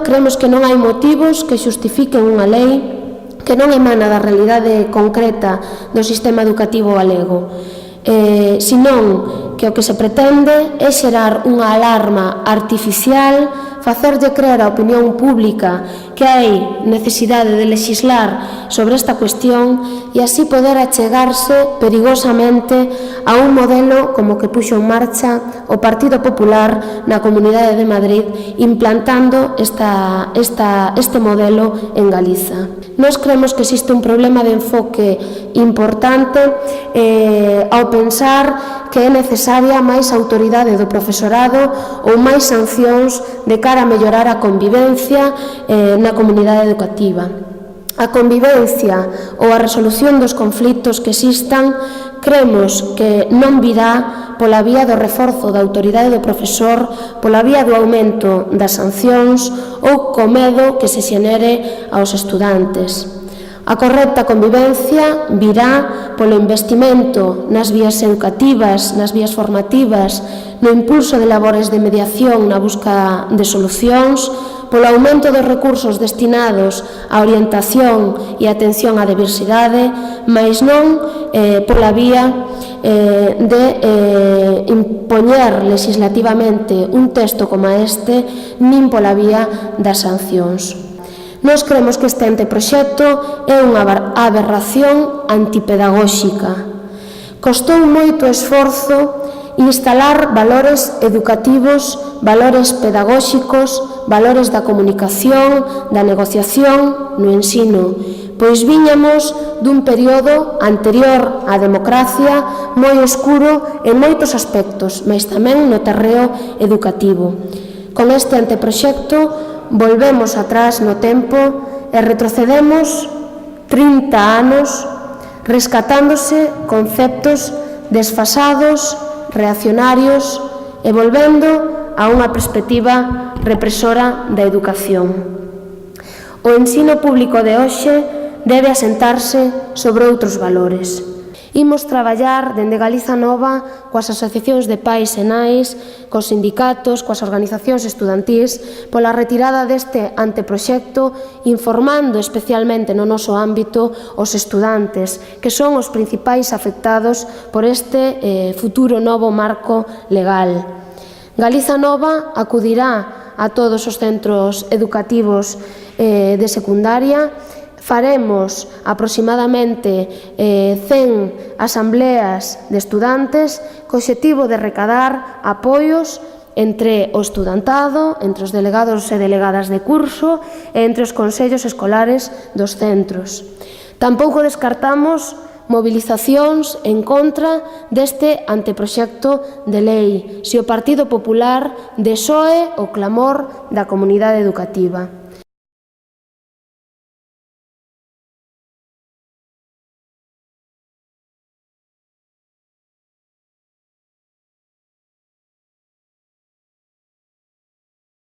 Creemos que non hai motivos que xustifiquen unha lei que non emana da realidade concreta do sistema educativo galego, senón que o que se pretende é xerar unha alarma artificial, facerlle creer á opinión pública que hai necesidade de lexislar sobre esta cuestión e así poder achegarse perigosamente a un modelo como que puxo en marcha o Partido Popular na Comunidade de Madrid, implantando este modelo en Galiza. Nós creemos que existe un problema de enfoque importante ao pensar que é necesaria máis autoridade do profesorado ou máis sancións de cara a mellorar a convivencia na comunidade educativa. A convivencia ou a resolución dos conflitos que existan cremos que non virá pola vía do reforzo da autoridade do profesor, pola vía do aumento das sancións ou co medo que se xenere aos estudantes. A correcta convivencia virá polo investimento nas vías educativas, nas vías formativas, no impulso de labores de mediación na busca de solucións, polo aumento dos recursos destinados á orientación e atención á diversidade, mais non pola vía de impoñer legislativamente un texto como este, nin pola vía das sancións. Nós creemos que este anteproxecto é unha aberración antipedagóxica. Costou moito esforzo instalar valores educativos, valores pedagóxicos, valores da comunicación, da negociación no ensino, pois viñamos dun período anterior á democracia moi escuro en moitos aspectos, mas tamén no terreo educativo. Con este anteproxecto volvemos atrás no tempo e retrocedemos 30 anos rescatándose conceptos desfasados, reaccionarios e volvendo a unha perspectiva represora da educación. O ensino público de hoxe debe asentarse sobre outros valores. Imos traballar dende Galiza Nova coas asociacións de pais e nais, cos sindicatos, coas organizacións estudantís, pola retirada deste anteproxecto, informando especialmente no noso ámbito os estudantes, que son os principais afectados por este futuro novo marco legal. Galiza Nova acudirá a todos os centros educativos de secundaria. Faremos aproximadamente 100 asambleas de estudantes co obxectivo de recadar apoios entre o estudantado, entre os delegados e delegadas de curso e entre os consellos escolares dos centros. Tampouco descartamos movilizacións en contra deste anteproxecto de lei, se o Partido Popular desoe o clamor da comunidade educativa.